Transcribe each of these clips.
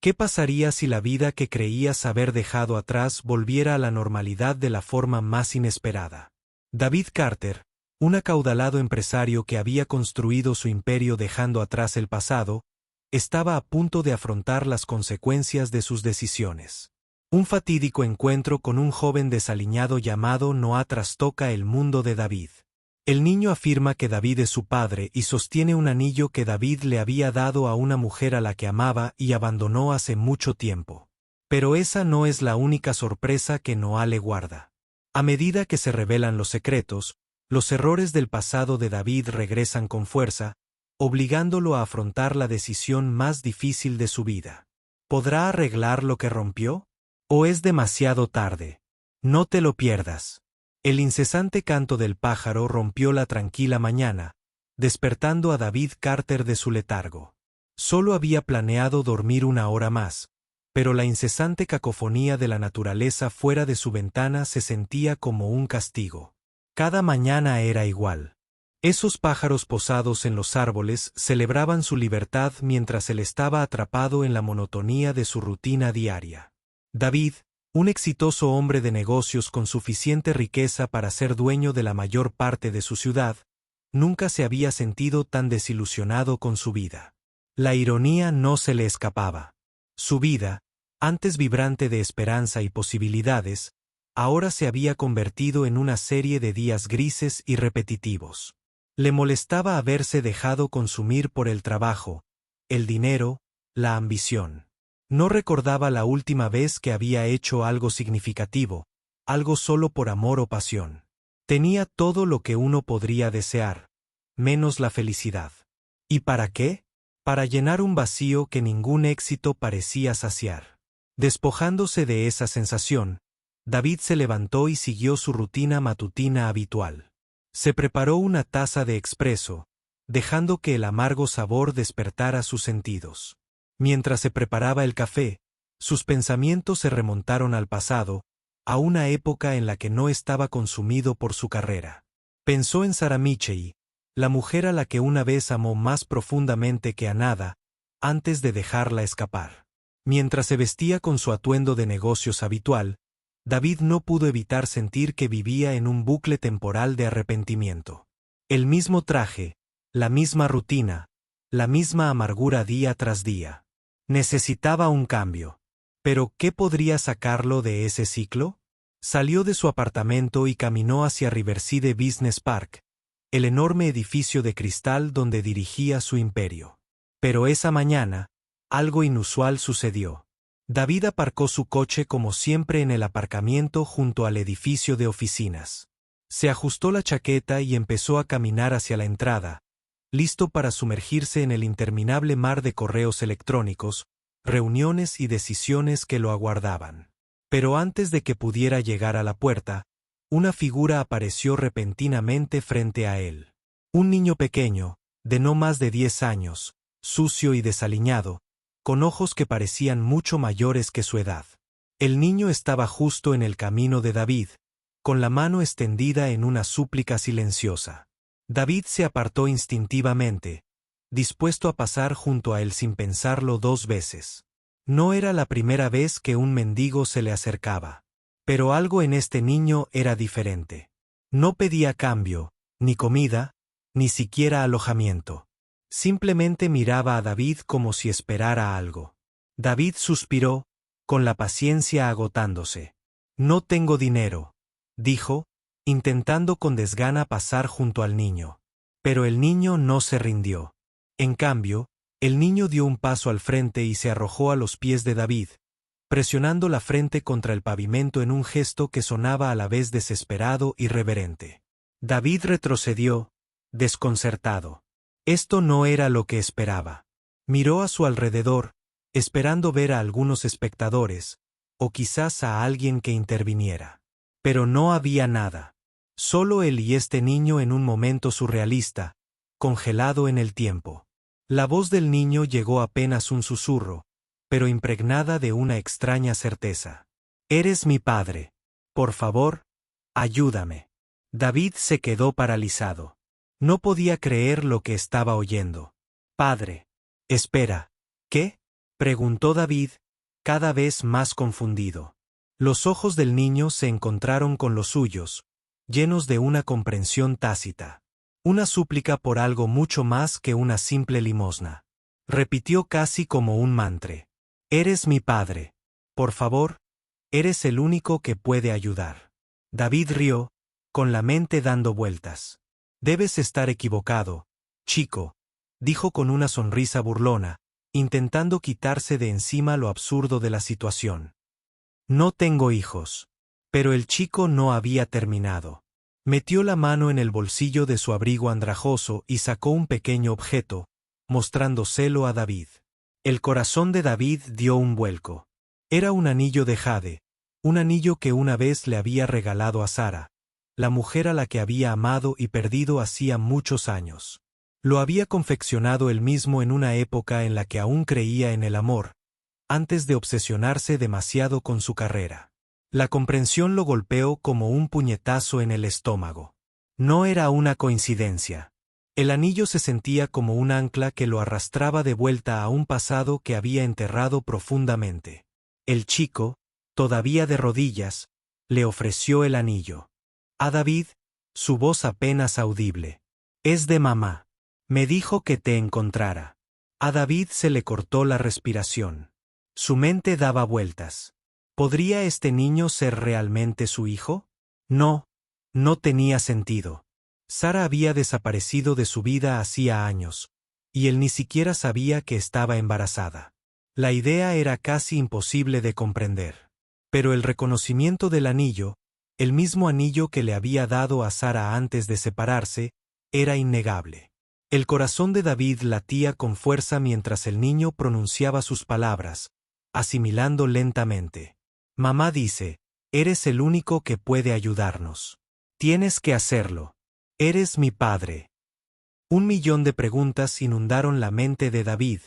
¿Qué pasaría si la vida que creías haber dejado atrás volviera a la normalidad de la forma más inesperada? David Carter, un acaudalado empresario que había construido su imperio dejando atrás el pasado, estaba a punto de afrontar las consecuencias de sus decisiones. Un fatídico encuentro con un joven desaliñado llamado Noah trastoca el mundo de David. El niño afirma que David es su padre y sostiene un anillo que David le había dado a una mujer a la que amaba y abandonó hace mucho tiempo. Pero esa no es la única sorpresa que Noah le guarda. A medida que se revelan los secretos, los errores del pasado de David regresan con fuerza, obligándolo a afrontar la decisión más difícil de su vida. ¿Podrá arreglar lo que rompió? ¿O es demasiado tarde? No te lo pierdas. El incesante canto del pájaro rompió la tranquila mañana, despertando a David Carter de su letargo. Solo había planeado dormir una hora más, pero la incesante cacofonía de la naturaleza fuera de su ventana se sentía como un castigo. Cada mañana era igual. Esos pájaros posados en los árboles celebraban su libertad mientras él estaba atrapado en la monotonía de su rutina diaria. David, un exitoso hombre de negocios con suficiente riqueza para ser dueño de la mayor parte de su ciudad, nunca se había sentido tan desilusionado con su vida. La ironía no se le escapaba. Su vida, antes vibrante de esperanza y posibilidades, ahora se había convertido en una serie de días grises y repetitivos. Le molestaba haberse dejado consumir por el trabajo, el dinero, la ambición. No recordaba la última vez que había hecho algo significativo, algo solo por amor o pasión. Tenía todo lo que uno podría desear, menos la felicidad. ¿Y para qué? Para llenar un vacío que ningún éxito parecía saciar. Despojándose de esa sensación, David se levantó y siguió su rutina matutina habitual. Se preparó una taza de expreso, dejando que el amargo sabor despertara sus sentidos. Mientras se preparaba el café, sus pensamientos se remontaron al pasado, a una época en la que no estaba consumido por su carrera. Pensó en Sarah Michei, la mujer a la que una vez amó más profundamente que a nada, antes de dejarla escapar. Mientras se vestía con su atuendo de negocios habitual, David no pudo evitar sentir que vivía en un bucle temporal de arrepentimiento. El mismo traje, la misma rutina, la misma amargura día tras día. Necesitaba un cambio. ¿Pero qué podría sacarlo de ese ciclo? Salió de su apartamento y caminó hacia Riverside Business Park, el enorme edificio de cristal donde dirigía su imperio. Pero esa mañana, algo inusual sucedió. David aparcó su coche como siempre en el aparcamiento junto al edificio de oficinas. Se ajustó la chaqueta y empezó a caminar hacia la entrada, listo para sumergirse en el interminable mar de correos electrónicos, reuniones y decisiones que lo aguardaban. Pero antes de que pudiera llegar a la puerta, una figura apareció repentinamente frente a él. Un niño pequeño, de no más de 10 años, sucio y desaliñado, con ojos que parecían mucho mayores que su edad. El niño estaba justo en el camino de David, con la mano extendida en una súplica silenciosa. David se apartó instintivamente, dispuesto a pasar junto a él sin pensarlo 2 veces. No era la primera vez que un mendigo se le acercaba. Pero algo en este niño era diferente. No pedía cambio, ni comida, ni siquiera alojamiento. Simplemente miraba a David como si esperara algo. David suspiró, con la paciencia agotándose. «No tengo dinero», dijo, intentando con desgana pasar junto al niño. Pero el niño no se rindió. En cambio, el niño dio un paso al frente y se arrojó a los pies de David, presionando la frente contra el pavimento en un gesto que sonaba a la vez desesperado y reverente. David retrocedió, desconcertado. Esto no era lo que esperaba. Miró a su alrededor, esperando ver a algunos espectadores, o quizás a alguien que interviniera. Pero no había nada. Solo él y este niño en un momento surrealista, congelado en el tiempo. La voz del niño llegó apenas un susurro, pero impregnada de una extraña certeza. «Eres mi padre. Por favor, ayúdame». David se quedó paralizado. No podía creer lo que estaba oyendo. «Padre. Espera. ¿Qué? Preguntó David, cada vez más confundido. Los ojos del niño se encontraron con los suyos, llenos de una comprensión tácita. Una súplica por algo mucho más que una simple limosna. Repitió casi como un mantra. Eres mi padre. Por favor, eres el único que puede ayudar. David rió, con la mente dando vueltas. Debes estar equivocado, chico, dijo con una sonrisa burlona, intentando quitarse de encima lo absurdo de la situación. No tengo hijos. Pero el chico no había terminado. Metió la mano en el bolsillo de su abrigo andrajoso y sacó un pequeño objeto, mostrándoselo a David. El corazón de David dio un vuelco. Era un anillo de jade, un anillo que una vez le había regalado a Sara, la mujer a la que había amado y perdido hacía muchos años. Lo había confeccionado él mismo en una época en la que aún creía en el amor, antes de obsesionarse demasiado con su carrera. La comprensión lo golpeó como un puñetazo en el estómago. No era una coincidencia. El anillo se sentía como un ancla que lo arrastraba de vuelta a un pasado que había enterrado profundamente. El chico, todavía de rodillas, le ofreció el anillo. A David, su voz apenas audible. Es de mamá. Me dijo que te encontrara. A David se le cortó la respiración. Su mente daba vueltas. ¿Podría este niño ser realmente su hijo? No, no tenía sentido. Sara había desaparecido de su vida hacía años, y él ni siquiera sabía que estaba embarazada. La idea era casi imposible de comprender. Pero el reconocimiento del anillo, el mismo anillo que le había dado a Sara antes de separarse, era innegable. El corazón de David latía con fuerza mientras el niño pronunciaba sus palabras, asimilando lentamente. Mamá dice, eres el único que puede ayudarnos. Tienes que hacerlo. Eres mi padre. 1.000.000 de preguntas inundaron la mente de David,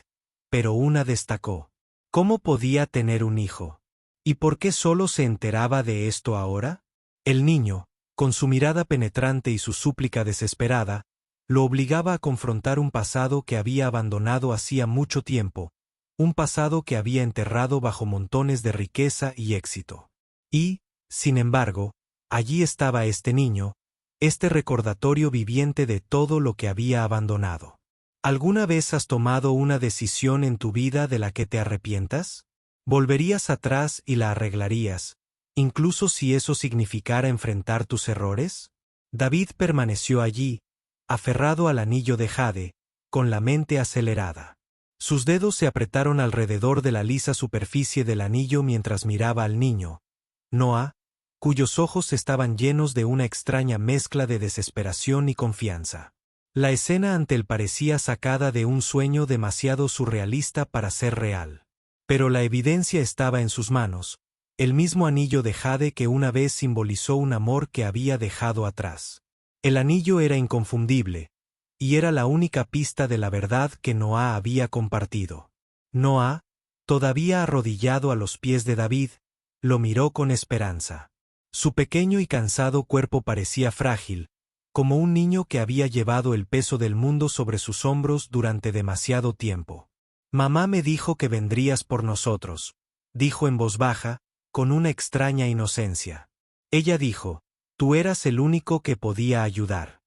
pero una destacó. ¿Cómo podía tener un hijo? ¿Y por qué solo se enteraba de esto ahora? El niño, con su mirada penetrante y su súplica desesperada, lo obligaba a confrontar un pasado que había abandonado hacía mucho tiempo, un pasado que había enterrado bajo montones de riqueza y éxito. Y, sin embargo, allí estaba este niño, este recordatorio viviente de todo lo que había abandonado. ¿Alguna vez has tomado una decisión en tu vida de la que te arrepientas? ¿Volverías atrás y la arreglarías, incluso si eso significara enfrentar tus errores? David permaneció allí, aferrado al anillo de jade, con la mente acelerada. Sus dedos se apretaron alrededor de la lisa superficie del anillo mientras miraba al niño, Noah, cuyos ojos estaban llenos de una extraña mezcla de desesperación y confianza. La escena ante él parecía sacada de un sueño demasiado surrealista para ser real. Pero la evidencia estaba en sus manos, el mismo anillo de jade que una vez simbolizó un amor que había dejado atrás. El anillo era inconfundible, y era la única pista de la verdad que Noah había compartido. Noah, todavía arrodillado a los pies de David, lo miró con esperanza. Su pequeño y cansado cuerpo parecía frágil, como un niño que había llevado el peso del mundo sobre sus hombros durante demasiado tiempo. Mamá me dijo que vendrías por nosotros, dijo en voz baja, con una extraña inocencia. Ella dijo, tú eras el único que podía ayudar.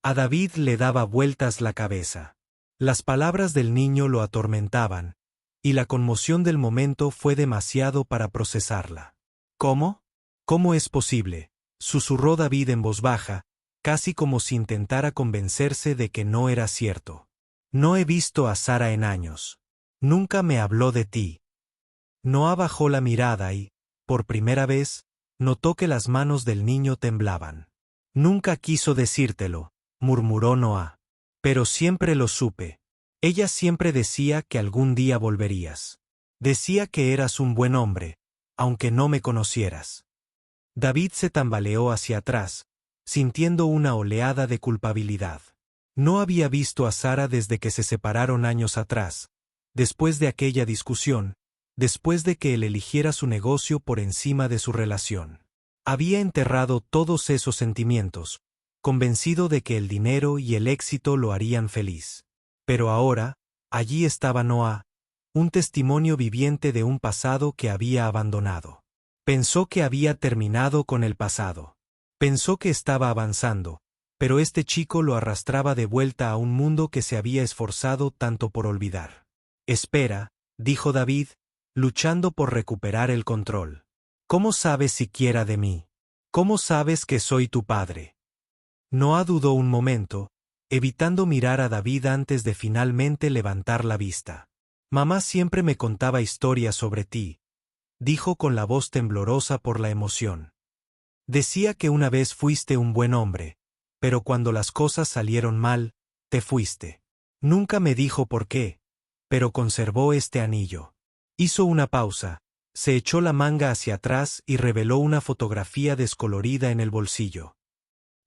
A David le daba vueltas la cabeza. Las palabras del niño lo atormentaban, y la conmoción del momento fue demasiado para procesarla. ¿Cómo? ¿Cómo es posible?, susurró David en voz baja, casi como si intentara convencerse de que no era cierto. No he visto a Sara en años. Nunca me habló de ti. Noah bajó la mirada y, por primera vez, notó que las manos del niño temblaban. Nunca quiso decírtelo, murmuró Noah. Pero siempre lo supe. Ella siempre decía que algún día volverías. Decía que eras un buen hombre, aunque no me conocieras. David se tambaleó hacia atrás, sintiendo una oleada de culpabilidad. No había visto a Sara desde que se separaron años atrás, después de aquella discusión, después de que él eligiera su negocio por encima de su relación. Había enterrado todos esos sentimientos, convencido de que el dinero y el éxito lo harían feliz. Pero ahora, allí estaba Noah, un testimonio viviente de un pasado que había abandonado. Pensó que había terminado con el pasado. Pensó que estaba avanzando, pero este chico lo arrastraba de vuelta a un mundo que se había esforzado tanto por olvidar. Espera, dijo David, luchando por recuperar el control. ¿Cómo sabes siquiera de mí? ¿Cómo sabes que soy tu padre? Noah dudó un momento, evitando mirar a David antes de finalmente levantar la vista. Mamá siempre me contaba historias sobre ti, dijo con la voz temblorosa por la emoción. Decía que una vez fuiste un buen hombre, pero cuando las cosas salieron mal, te fuiste. Nunca me dijo por qué, pero conservó este anillo. Hizo una pausa, se echó la manga hacia atrás y reveló una fotografía descolorida en el bolsillo.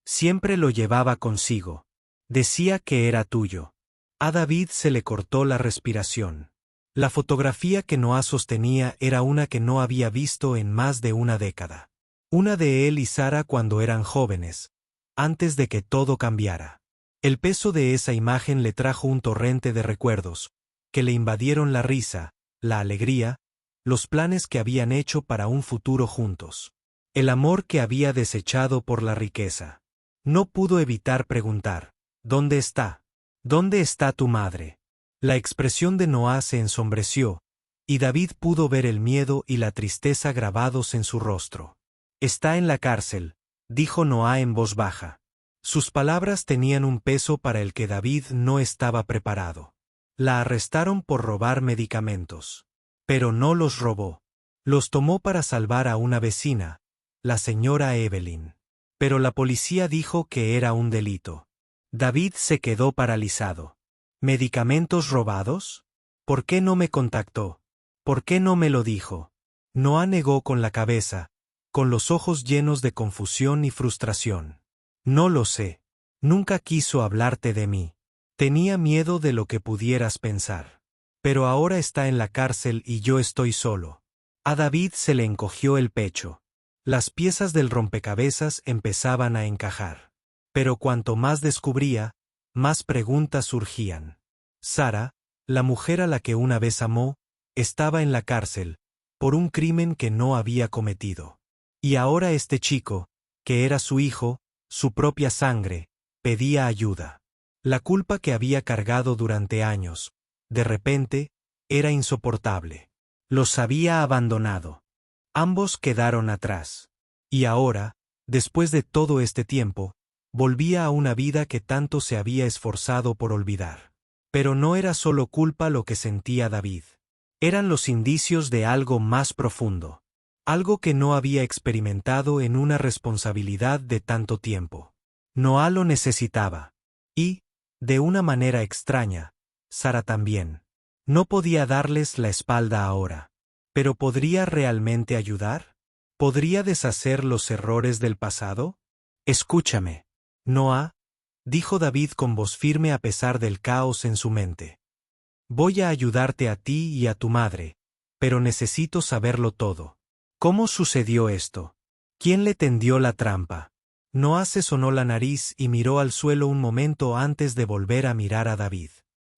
Siempre lo llevaba consigo. Decía que era tuyo. A David se le cortó la respiración. La fotografía que Noah sostenía era una que no había visto en más de una década. Una de él y Sara cuando eran jóvenes, antes de que todo cambiara. El peso de esa imagen le trajo un torrente de recuerdos, que le invadieron la risa, la alegría, los planes que habían hecho para un futuro juntos. El amor que había desechado por la riqueza. No pudo evitar preguntar, ¿dónde está? ¿Dónde está tu madre? La expresión de Noah se ensombreció, y David pudo ver el miedo y la tristeza grabados en su rostro. Está en la cárcel, dijo Noah en voz baja. Sus palabras tenían un peso para el que David no estaba preparado. La arrestaron por robar medicamentos. Pero no los robó. Los tomó para salvar a una vecina, la señora Evelyn. Pero la policía dijo que era un delito. David se quedó paralizado. ¿Medicamentos robados? ¿Por qué no me contactó? ¿Por qué no me lo dijo? Noah negó con la cabeza, con los ojos llenos de confusión y frustración. No lo sé. Nunca quiso hablarte de mí. Tenía miedo de lo que pudieras pensar. Pero ahora está en la cárcel y yo estoy solo. A David se le encogió el pecho. Las piezas del rompecabezas empezaban a encajar. Pero cuanto más descubría, más preguntas surgían. Sara, la mujer a la que una vez amó, estaba en la cárcel, por un crimen que no había cometido. Y ahora este chico, que era su hijo, su propia sangre, pedía ayuda. La culpa que había cargado durante años, de repente, era insoportable. Los había abandonado. Ambos quedaron atrás. Y ahora, después de todo este tiempo, volvía a una vida que tanto se había esforzado por olvidar. Pero no era solo culpa lo que sentía David. Eran los indicios de algo más profundo. Algo que no había experimentado en una responsabilidad de tanto tiempo. Noah lo necesitaba. Y, de una manera extraña, Sara también. No podía darles la espalda ahora. ¿Pero podría realmente ayudar? ¿Podría deshacer los errores del pasado? Escúchame. Noah, dijo David con voz firme a pesar del caos en su mente. Voy a ayudarte a ti y a tu madre, pero necesito saberlo todo. ¿Cómo sucedió esto? ¿Quién le tendió la trampa? Noah se sonó la nariz y miró al suelo un momento antes de volver a mirar a David.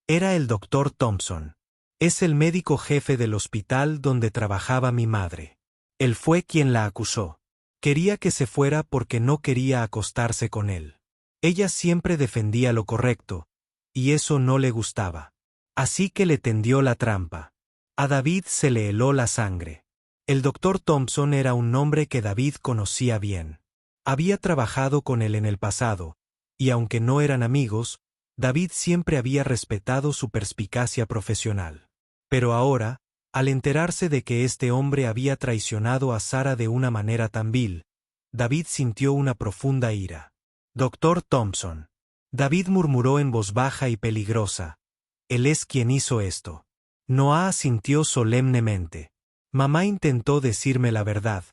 Era el doctor Thompson. Es el médico jefe del hospital donde trabajaba mi madre. Él fue quien la acusó. Quería que se fuera porque no quería acostarse con él. Ella siempre defendía lo correcto, y eso no le gustaba. Así que le tendió la trampa. A David se le heló la sangre. El doctor Thompson era un hombre que David conocía bien. Había trabajado con él en el pasado, y aunque no eran amigos, David siempre había respetado su perspicacia profesional. Pero ahora, al enterarse de que este hombre había traicionado a Sara de una manera tan vil, David sintió una profunda ira. Doctor Thompson. David murmuró en voz baja y peligrosa. Él es quien hizo esto. Noah asintió solemnemente. Mamá intentó decirme la verdad,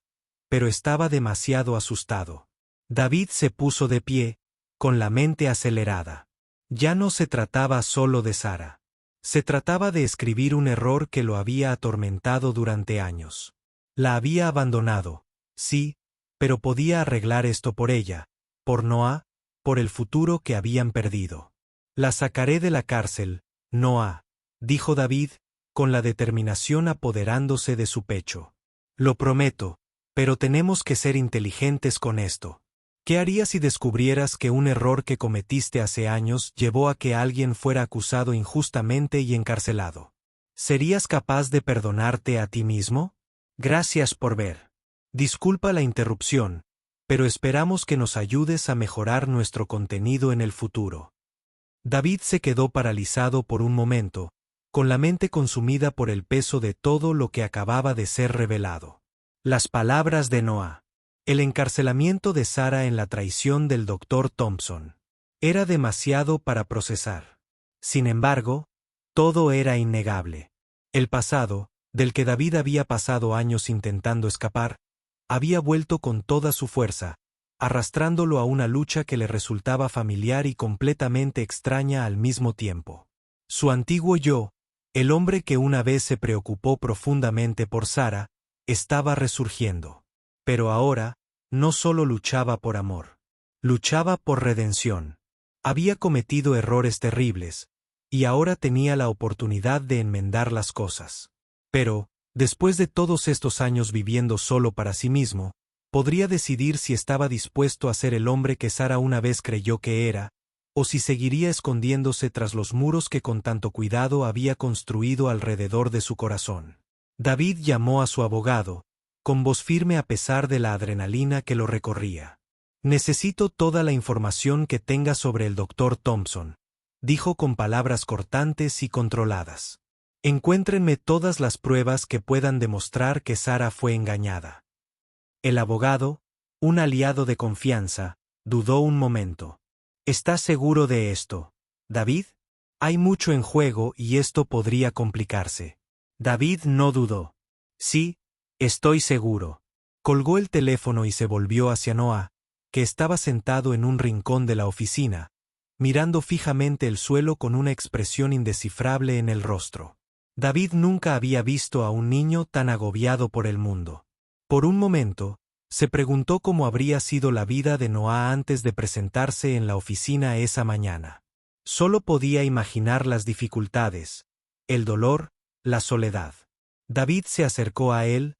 pero estaba demasiado asustado. David se puso de pie, con la mente acelerada. Ya no se trataba solo de Sara. Se trataba de escribir un error que lo había atormentado durante años. La había abandonado, sí, pero podía arreglar esto por ella, por Noah, por el futuro que habían perdido. La sacaré de la cárcel, Noah, dijo David, con la determinación apoderándose de su pecho. Lo prometo, pero tenemos que ser inteligentes con esto. ¿Qué harías si descubrieras que un error que cometiste hace años llevó a que alguien fuera acusado injustamente y encarcelado? ¿Serías capaz de perdonarte a ti mismo? Gracias por ver. Disculpa la interrupción, pero esperamos que nos ayudes a mejorar nuestro contenido en el futuro. David se quedó paralizado por un momento, con la mente consumida por el peso de todo lo que acababa de ser revelado. Las palabras de Noah. El encarcelamiento de Sarah en la traición del Dr. Thompson. Era demasiado para procesar. Sin embargo, todo era innegable. El pasado, del que David había pasado años intentando escapar, había vuelto con toda su fuerza, arrastrándolo a una lucha que le resultaba familiar y completamente extraña al mismo tiempo. Su antiguo yo, el hombre que una vez se preocupó profundamente por Sarah, estaba resurgiendo. Pero ahora, no solo luchaba por amor. Luchaba por redención. Había cometido errores terribles, y ahora tenía la oportunidad de enmendar las cosas. Pero, después de todos estos años viviendo solo para sí mismo, podría decidir si estaba dispuesto a ser el hombre que Sarah una vez creyó que era, o si seguiría escondiéndose tras los muros que con tanto cuidado había construido alrededor de su corazón. David llamó a su abogado, con voz firme a pesar de la adrenalina que lo recorría. «Necesito toda la información que tenga sobre el Dr. Thompson», dijo con palabras cortantes y controladas. «Encuéntrenme todas las pruebas que puedan demostrar que Sarah fue engañada». El abogado, un aliado de confianza, dudó un momento. «¿Estás seguro de esto, David? Hay mucho en juego y esto podría complicarse». David no dudó. «Sí, estoy seguro». Colgó el teléfono y se volvió hacia Noah, que estaba sentado en un rincón de la oficina, mirando fijamente el suelo con una expresión indescifrable en el rostro. David nunca había visto a un niño tan agobiado por el mundo. Por un momento, se preguntó cómo habría sido la vida de Noah antes de presentarse en la oficina esa mañana. Solo podía imaginar las dificultades, el dolor, la soledad. David se acercó a él,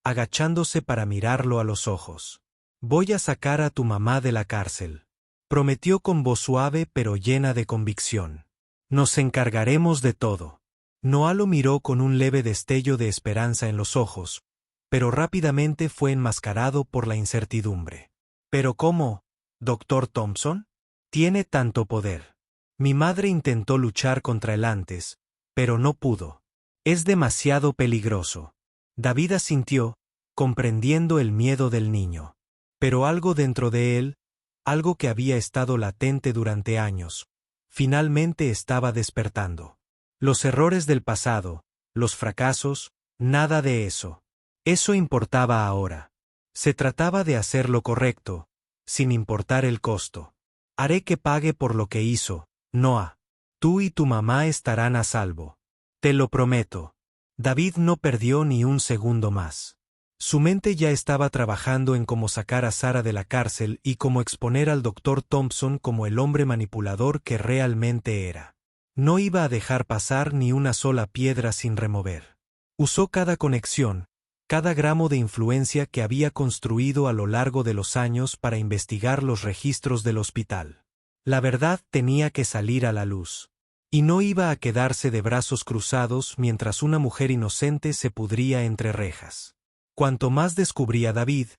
agachándose para mirarlo a los ojos. «Voy a sacar a tu mamá de la cárcel», prometió con voz suave pero llena de convicción. «Nos encargaremos de todo». Noah lo miró con un leve destello de esperanza en los ojos, pero rápidamente fue enmascarado por la incertidumbre. «¿Pero cómo, Dr. Thompson? Tiene tanto poder. Mi madre intentó luchar contra él antes, pero no pudo. Es demasiado peligroso». David asintió, comprendiendo el miedo del niño. Pero algo dentro de él, algo que había estado latente durante años, finalmente estaba despertando. Los errores del pasado, los fracasos, nada de eso. Eso importaba ahora. Se trataba de hacer lo correcto, sin importar el costo. «Haré que pague por lo que hizo, Noah. Tú y tu mamá estarán a salvo. Te lo prometo». David no perdió ni un segundo más. Su mente ya estaba trabajando en cómo sacar a Sarah de la cárcel y cómo exponer al Dr. Thompson como el hombre manipulador que realmente era. No iba a dejar pasar ni una sola piedra sin remover. Usó cada conexión, cada gramo de influencia que había construido a lo largo de los años para investigar los registros del hospital. La verdad tenía que salir a la luz. Y no iba a quedarse de brazos cruzados mientras una mujer inocente se pudría entre rejas. Cuanto más descubría David,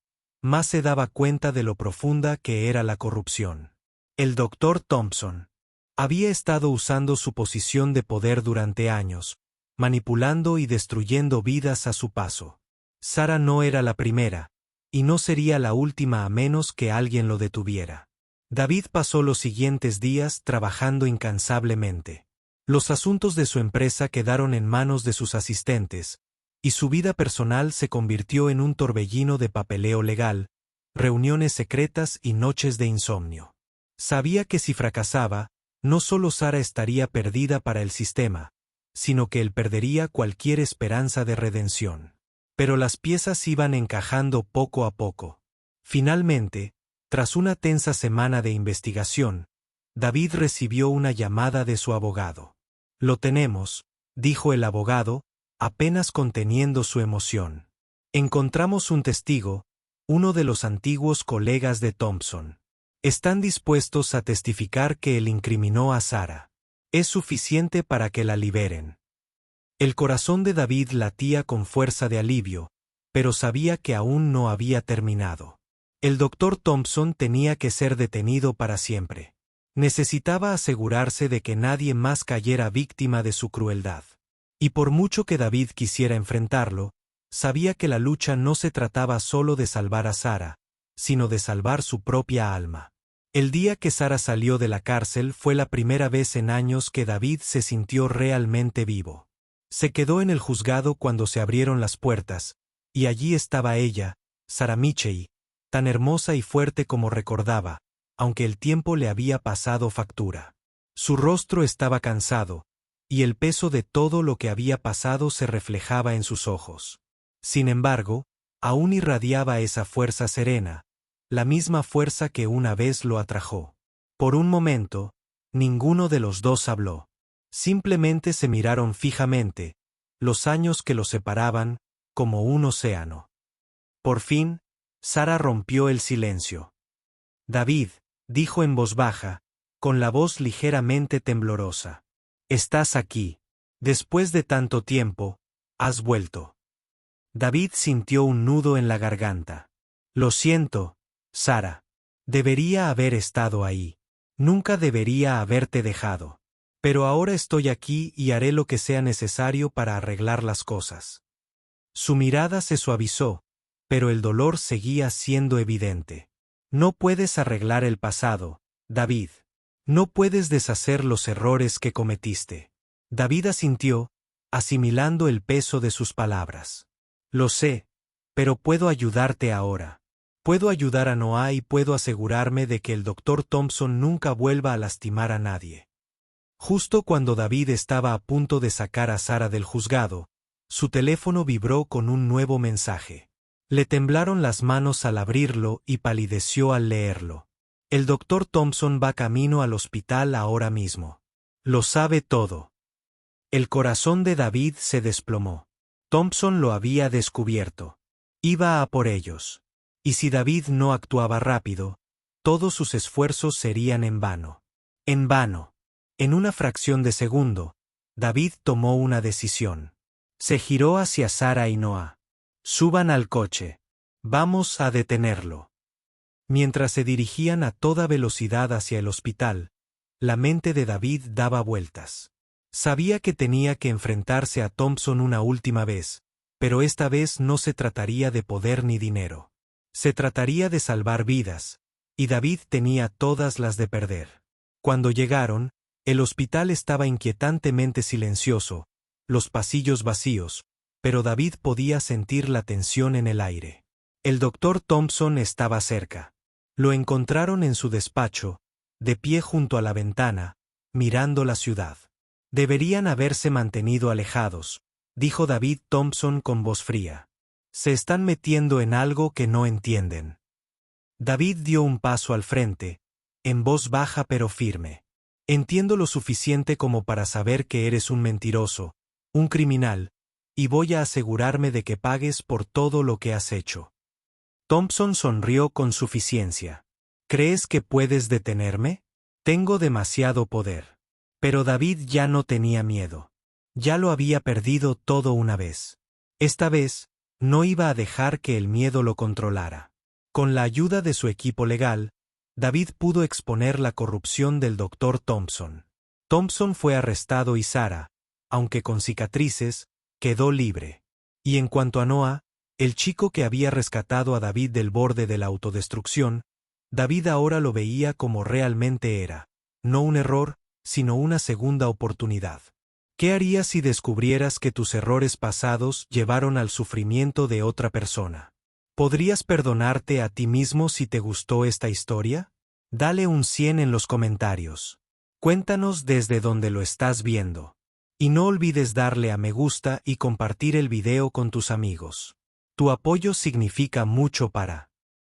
más se daba cuenta de lo profunda que era la corrupción. El Dr. Thompson había estado usando su posición de poder durante años, manipulando y destruyendo vidas a su paso. Sarah no era la primera, y no sería la última a menos que alguien lo detuviera. David pasó los siguientes días trabajando incansablemente. Los asuntos de su empresa quedaron en manos de sus asistentes, y su vida personal se convirtió en un torbellino de papeleo legal, reuniones secretas y noches de insomnio. Sabía que si fracasaba, no solo Sarah estaría perdida para el sistema, sino que él perdería cualquier esperanza de redención. Pero las piezas iban encajando poco a poco. Finalmente, tras una tensa semana de investigación, David recibió una llamada de su abogado. «Lo tenemos», dijo el abogado, apenas conteniendo su emoción. Encontramos un testigo, uno de los antiguos colegas de Thompson. Están dispuestos a testificar que él incriminó a Sarah. Es suficiente para que la liberen. El corazón de David latía con fuerza de alivio, pero sabía que aún no había terminado. El doctor Thompson tenía que ser detenido para siempre. Necesitaba asegurarse de que nadie más cayera víctima de su crueldad. Y por mucho que David quisiera enfrentarlo, sabía que la lucha no se trataba solo de salvar a Sarah, sino de salvar su propia alma. El día que Sarah salió de la cárcel fue la primera vez en años que David se sintió realmente vivo. Se quedó en el juzgado cuando se abrieron las puertas, y allí estaba ella, Sarah Mitchell, tan hermosa y fuerte como recordaba, aunque el tiempo le había pasado factura. Su rostro estaba cansado, y el peso de todo lo que había pasado se reflejaba en sus ojos. Sin embargo, aún irradiaba esa fuerza serena, la misma fuerza que una vez lo atrajo. Por un momento, ninguno de los dos habló. Simplemente se miraron fijamente, los años que los separaban, como un océano. Por fin, Sarah rompió el silencio. David, dijo en voz baja, con la voz ligeramente temblorosa. Estás aquí. Después de tanto tiempo, has vuelto. David sintió un nudo en la garganta. Lo siento, Sarah. Debería haber estado ahí. Nunca debería haberte dejado. Pero ahora estoy aquí y haré lo que sea necesario para arreglar las cosas. Su mirada se suavizó, pero el dolor seguía siendo evidente. No puedes arreglar el pasado, David. No puedes deshacer los errores que cometiste. David asintió, asimilando el peso de sus palabras. Lo sé, pero puedo ayudarte ahora. Puedo ayudar a Noah y puedo asegurarme de que el Dr. Thompson nunca vuelva a lastimar a nadie. Justo cuando David estaba a punto de sacar a Sarah del juzgado, su teléfono vibró con un nuevo mensaje. Le temblaron las manos al abrirlo y palideció al leerlo. El Dr. Thompson va camino al hospital ahora mismo. Lo sabe todo. El corazón de David se desplomó. Thompson lo había descubierto. Iba a por ellos. Y si David no actuaba rápido, todos sus esfuerzos serían en vano. En vano. En una fracción de segundo, David tomó una decisión. Se giró hacia Sarah y Noah. Suban al coche. Vamos a detenerlo. Mientras se dirigían a toda velocidad hacia el hospital, la mente de David daba vueltas. Sabía que tenía que enfrentarse a Thompson una última vez, pero esta vez no se trataría de poder ni dinero. Se trataría de salvar vidas, y David tenía todas las de perder. Cuando llegaron, el hospital estaba inquietantemente silencioso, los pasillos vacíos, pero David podía sentir la tensión en el aire. El Dr. Thompson estaba cerca. Lo encontraron en su despacho, de pie junto a la ventana, mirando la ciudad. Deberían haberse mantenido alejados, dijo David Thompson con voz fría. Se están metiendo en algo que no entienden. David dio un paso al frente, en voz baja pero firme. Entiendo lo suficiente como para saber que eres un mentiroso, un criminal, y voy a asegurarme de que pagues por todo lo que has hecho. Thompson sonrió con suficiencia. ¿Crees que puedes detenerme? Tengo demasiado poder. Pero David ya no tenía miedo. Ya lo había perdido todo una vez. Esta vez, no iba a dejar que el miedo lo controlara. Con la ayuda de su equipo legal, David pudo exponer la corrupción del Dr. Thompson. Thompson fue arrestado y Sarah, aunque con cicatrices, quedó libre. Y en cuanto a Noah, el chico que había rescatado a David del borde de la autodestrucción, David ahora lo veía como realmente era, no un error, sino una segunda oportunidad. ¿Qué harías si descubrieras que tus errores pasados llevaron al sufrimiento de otra persona? ¿Podrías perdonarte a ti mismo si te gustó esta historia? Dale un 100 en los comentarios. Cuéntanos desde donde lo estás viendo. Y no olvides darle a me gusta y compartir el video con tus amigos. Tu apoyo significa mucho para